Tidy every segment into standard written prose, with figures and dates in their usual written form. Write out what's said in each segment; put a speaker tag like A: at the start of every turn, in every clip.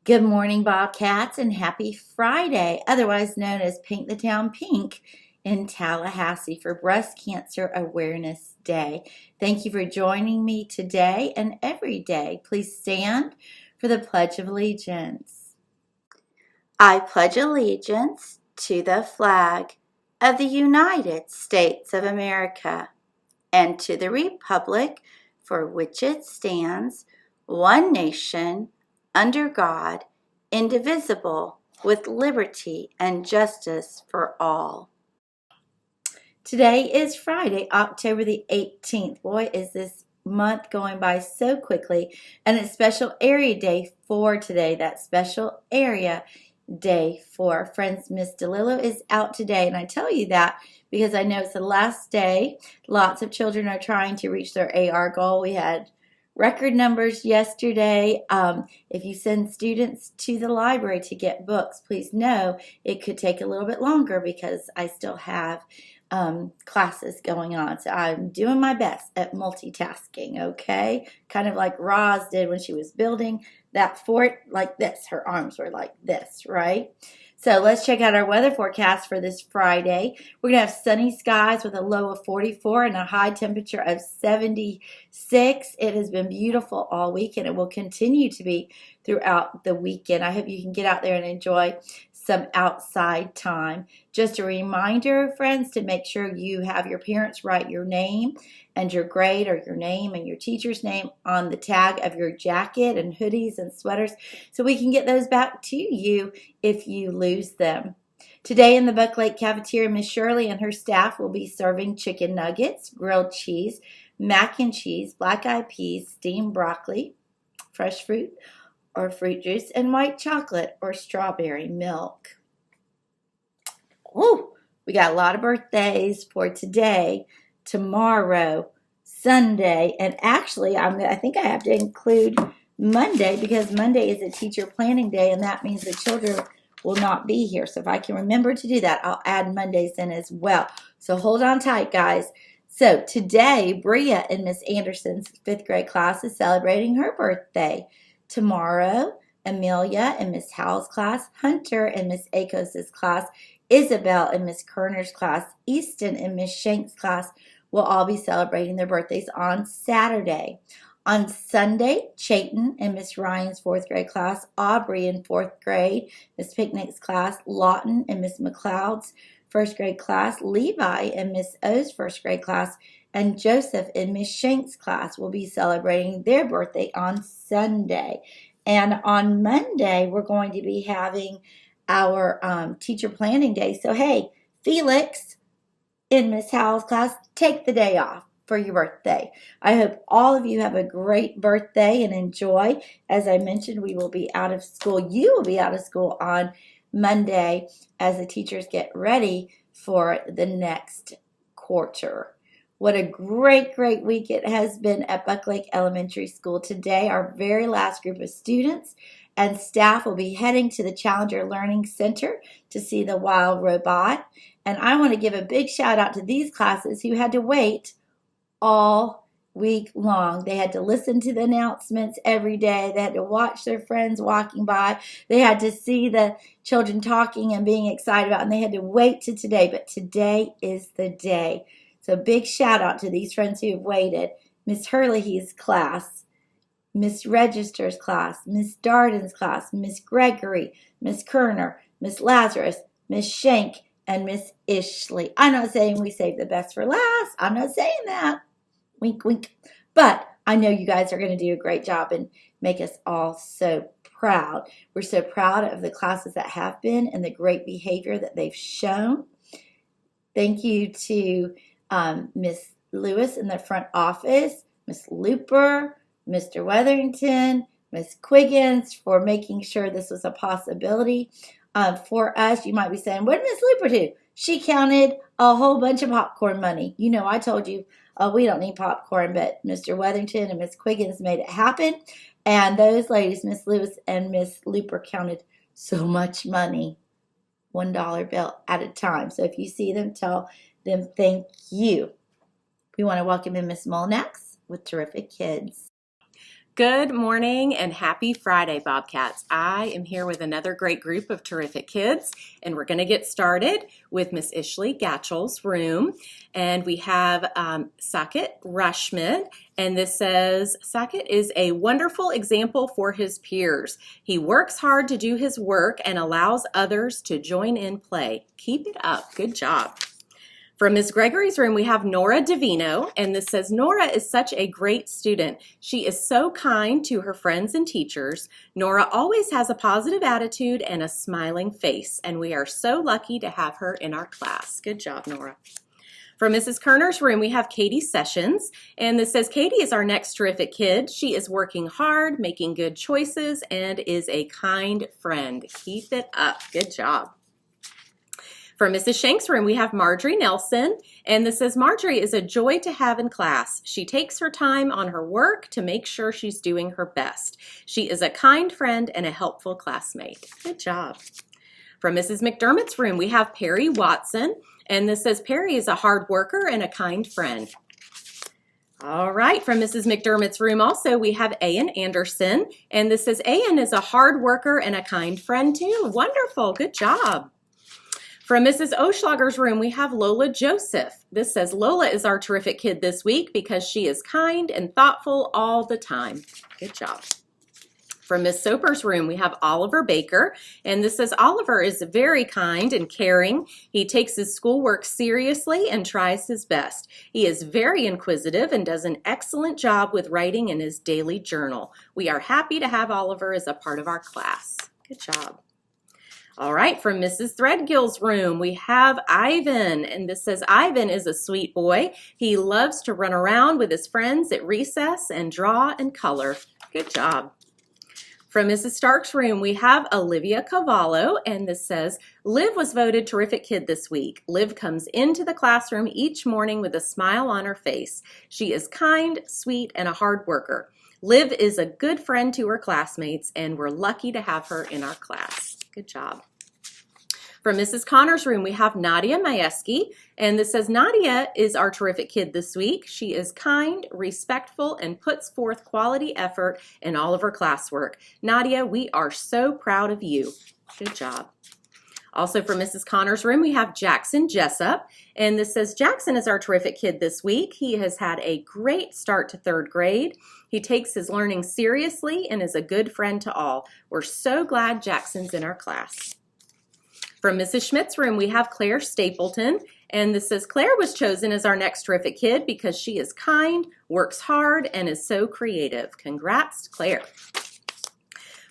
A: Good morning, Bobcats, and happy Friday, otherwise known as Paint the Town Pink in Tallahassee for Breast Cancer Awareness Day. Thank you for joining me today and every day. Please stand for the Pledge of Allegiance. I pledge allegiance to the flag of the United States of America and to the republic for which it stands, one nation, under God, indivisible, with liberty and justice for all. Today is Friday, October the 18th. Boy, is this month going by so quickly. And it's Special Area Day for today. That Special Area Day for friends. Miss DeLillo is out today, and I tell you that because I know it's the last day. Lots of children are trying to reach their AR goal. We had record numbers yesterday. If you send students to the library to get books, please know it could take a little bit longer because I still have classes going on. So I'm doing my best at multitasking, okay? Kind of like Roz did when she was building that fort like this. Her arms were like this, right? So let's check out our weather forecast for this Friday. We're going to have sunny skies with a low of 44 and a high temperature of 76. It has been beautiful all week, and it will continue to be throughout the weekend. I hope you can get out there and enjoy some outside time. Just a reminder, friends, to make sure you have your parents write your name and your grade, or your name and your teacher's name, on the tag of your jacket and hoodies and sweaters so we can get those back to you if you lose them. Today in the Buck Lake cafeteria, Miss Shirley and her staff will be serving chicken nuggets, grilled cheese, mac and cheese, black-eyed peas, steamed broccoli, fresh fruit or fruit juice, and white chocolate or strawberry milk. Ooh, we got a lot of birthdays for today, tomorrow, Sunday, and actually I think I have to include Monday because Monday is a teacher planning day, and that means the children will not be here. So if I can remember to do that, I'll add Mondays in as well. So hold on tight, guys. So today, Bria in Miss Anderson's 5th grade class is celebrating her birthday. Tomorrow, Amelia in Miss Howell's class, Hunter in Miss Akos' class, Isabel in Miss Kerner's class, Easton in Miss Shank's class will all be celebrating their birthdays on Saturday. On Sunday, Chayton in Miss Ryan's 4th grade class, Aubrey in 4th grade, Miss Picnic's class, Lawton in Miss McLeod's 1st grade class, Levi in Miss O's 1st grade class, and Joseph in Miss Shank's class will be celebrating their birthday on Sunday. And on Monday, we're going to be having our teacher planning day. So, hey, Felix in Miss Howell's class, take the day off for your birthday. I hope all of you have a great birthday and enjoy. As I mentioned, we will be out of school. You will be out of school on Monday as the teachers get ready for the next quarter. What a great, great week it has been at Buck Lake Elementary School. Today, our very last group of students and staff will be heading to the Challenger Learning Center to see the wild robot. And I want to give a big shout out to these classes who had to wait all week long. They had to listen to the announcements every day. They had to watch their friends walking by. They had to see the children talking and being excited about it, and they had to wait to today. But today is the day. So big shout out to these friends who have waited. Miss Hurley's class, Miss Register's class, Miss Darden's class, Miss Gregory, Miss Kerner, Miss Lazarus, Miss Shank, and Miss Ishley. I'm not saying we saved the best for last. I'm not saying that. Wink, wink. But I know you guys are going to do a great job and make us all so proud. We're so proud of the classes that have been and the great behavior that they've shown. Thank you to Miss Lewis in the front office, Miss Looper, Mr. Weatherington, Miss Quiggins for making sure this was a possibility for us. You might be saying, what did Miss Looper do? She counted a whole bunch of popcorn money. You know, I told you, we don't need popcorn, but Mr. Weatherington and Miss Quiggins made it happen. And those ladies, Miss Lewis and Miss Looper, counted so much money, $1 bill at a time. So if you see them, tell them thank you. We want to welcome in Miss Molnax with Terrific Kids.
B: Good morning and happy Friday, Bobcats. I am here with another great group of terrific kids, and we're going to get started with Miss Ishley Gatchell's room. And we have Saket Rashmid, and this says, Saket is a wonderful example for his peers. He works hard to do his work and allows others to join in play. Keep it up. Good job. From Ms. Gregory's room, we have Nora Davino, and this says, Nora is such a great student. She is so kind to her friends and teachers. Nora always has a positive attitude and a smiling face, and we are so lucky to have her in our class. Good job, Nora. From Mrs. Kerner's room, we have Katie Sessions, and this says, Katie is our next terrific kid. She is working hard, making good choices, and is a kind friend. Keep it up. Good job. From Mrs. Shank's room, we have Marjorie Nelson, and this says, Marjorie is a joy to have in class. She takes her time on her work to make sure she's doing her best. She is a kind friend and a helpful classmate. Good job. From Mrs. McDermott's room, we have Perry Watson, and this says, Perry is a hard worker and a kind friend. All right, from Mrs. McDermott's room also, we have Ayan Anderson, and this says, Ayan is a hard worker and a kind friend too. Wonderful, good job. From Mrs. Oschlager's room, we have Lola Joseph. This says, Lola is our terrific kid this week because she is kind and thoughtful all the time. Good job. From Miss Soper's room, we have Oliver Baker, and this says, Oliver is very kind and caring. He takes his schoolwork seriously and tries his best. He is very inquisitive and does an excellent job with writing in his daily journal. We are happy to have Oliver as a part of our class. Good job. All right, from Mrs. Threadgill's room, we have Ivan, and this says, Ivan is a sweet boy. He loves to run around with his friends at recess and draw and color. Good job. From Mrs. Stark's room, we have Olivia Cavallo, and this says, Liv was voted terrific kid this week. Liv comes into the classroom each morning with a smile on her face. She is kind, sweet, and a hard worker. Liv is a good friend to her classmates, and we're lucky to have her in our class. Good job. From Mrs. Connor's room, we have Nadia Majewski, and this says, Nadia is our terrific kid this week. She is kind, respectful, and puts forth quality effort in all of her classwork. Nadia, we are so proud of you. Good job. Also from Mrs. Connor's room, we have Jackson Jessup, and this says, Jackson is our terrific kid this week. He has had a great start to third grade. He takes his learning seriously and is a good friend to all. We're so glad Jackson's in our class. From Mrs. Schmidt's room, we have Claire Stapleton, and this says, Claire was chosen as our next terrific kid because she is kind, works hard, and is so creative. Congrats, Claire.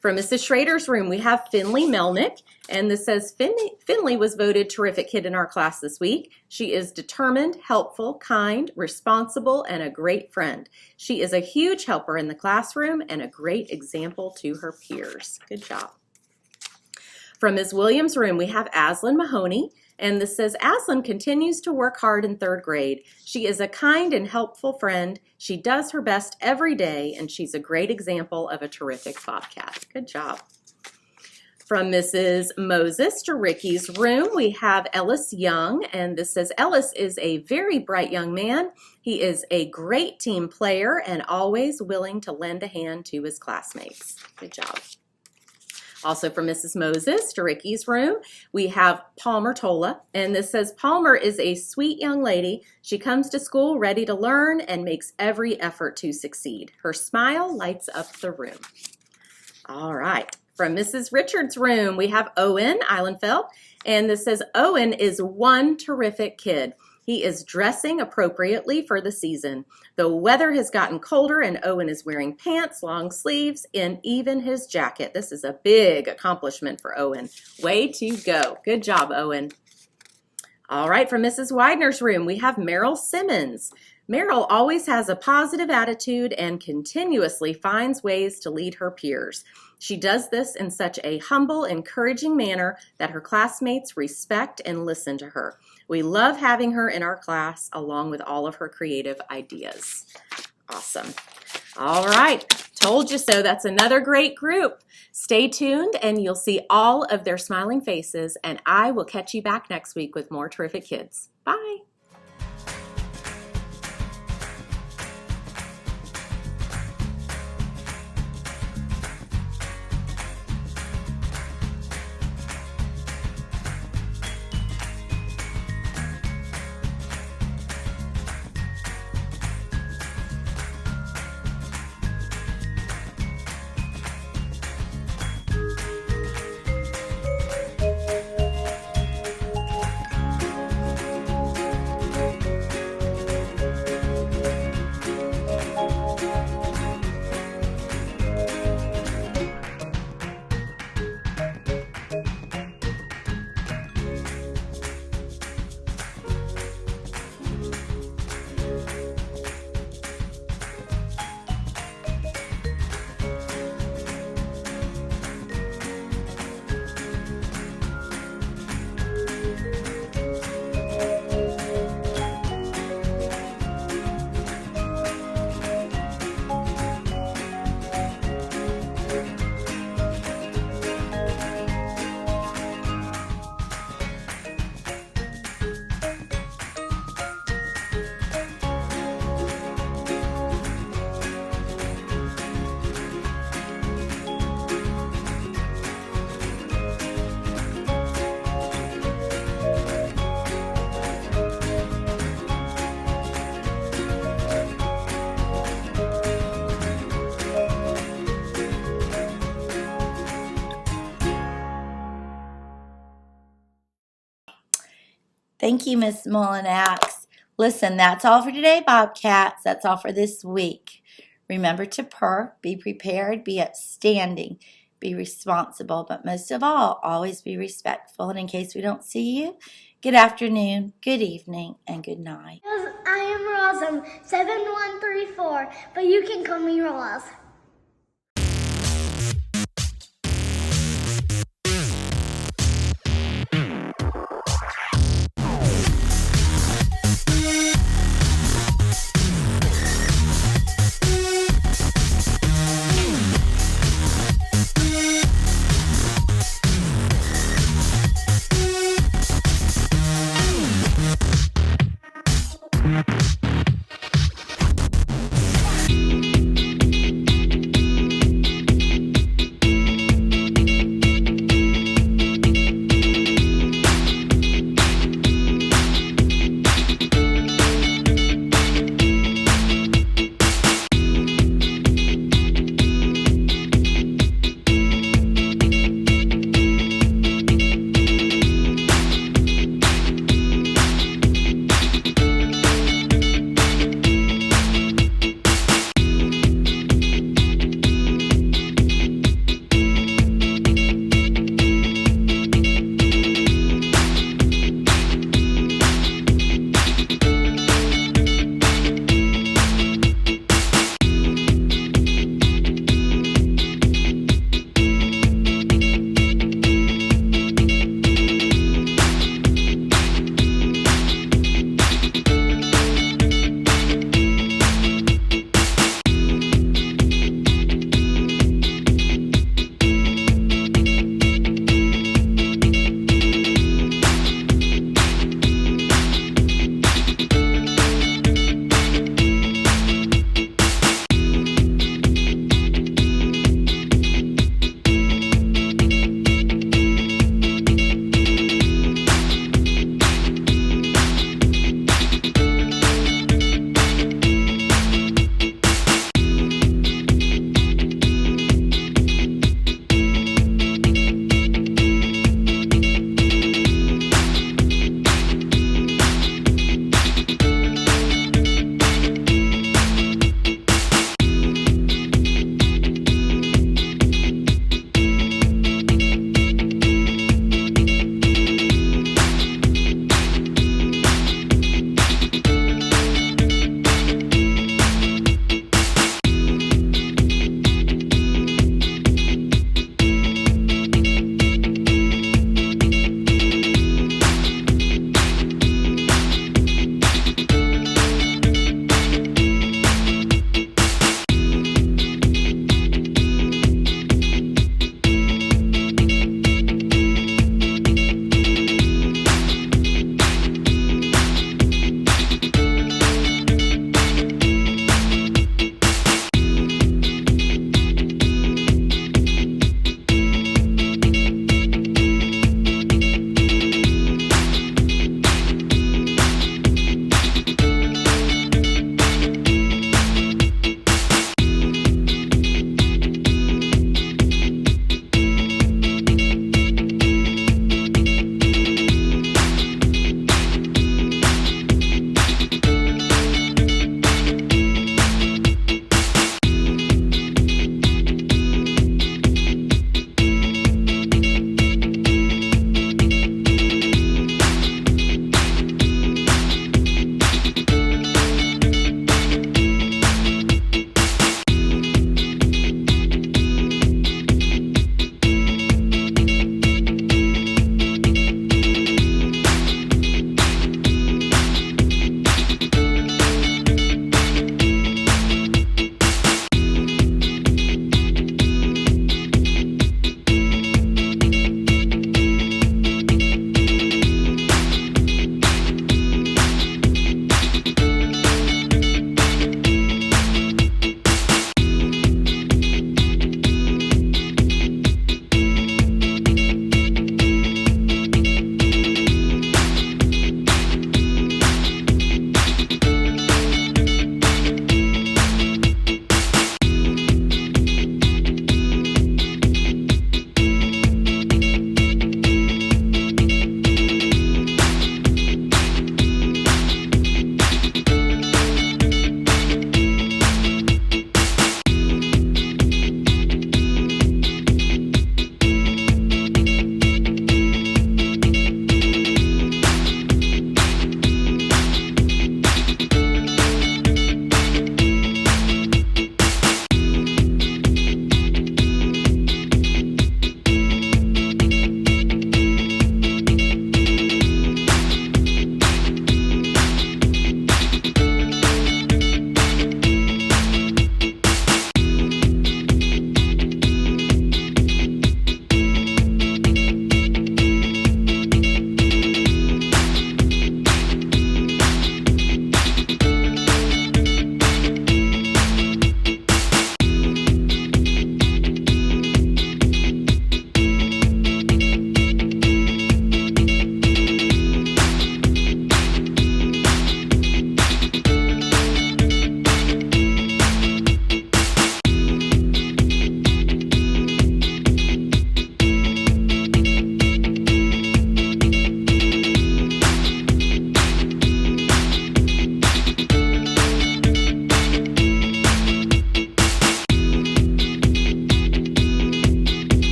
B: From Mrs. Schrader's room, we have Finley Melnick, and this says, Finley was voted terrific kid in our class this week. She is determined, helpful, kind, responsible, and a great friend. She is a huge helper in the classroom and a great example to her peers. Good job. From Ms. Williams' room, we have Aslan Mahoney, and this says, Aslan continues to work hard in third grade. She is a kind and helpful friend. She does her best every day, and she's a great example of a terrific Bobcat. Good job. From Mrs. Moses to Ricky's room, we have Ellis Young, and this says, Ellis is a very bright young man. He is a great team player and always willing to lend a hand to his classmates. Good job. Also from Mrs. Moses to Ricky's room, we have Palmer Tola, and this says, Palmer is a sweet young lady. She comes to school ready to learn and makes every effort to succeed. Her smile lights up the room. All right. From Mrs. Richards' room, we have Owen Eilenfeld, and this says, Owen is one terrific kid. He is dressing appropriately for the season. The weather has gotten colder and Owen is wearing pants, long sleeves, and even his jacket. This is a big accomplishment for Owen. Way to go. Good job, Owen. All right, from Mrs. Widener's room, we have Meryl Simmons. Meryl always has a positive attitude and continuously finds ways to lead her peers. She does this in such a humble, encouraging manner that her classmates respect and listen to her. We love having her in our class along with all of her creative ideas. Awesome. All right, told you so. That's another great group. Stay tuned and you'll see all of their smiling faces, and I will catch you back next week with more terrific kids. Bye.
A: Thank you, Miss Mullinax. Listen, that's all for today, Bobcats. That's all for this week. Remember to purr, be prepared, be upstanding, be responsible, but most of all, always be respectful. And in case we don't see you, good afternoon, good evening, and good night.
C: I am Rosam, 7134, but you can call me Roz.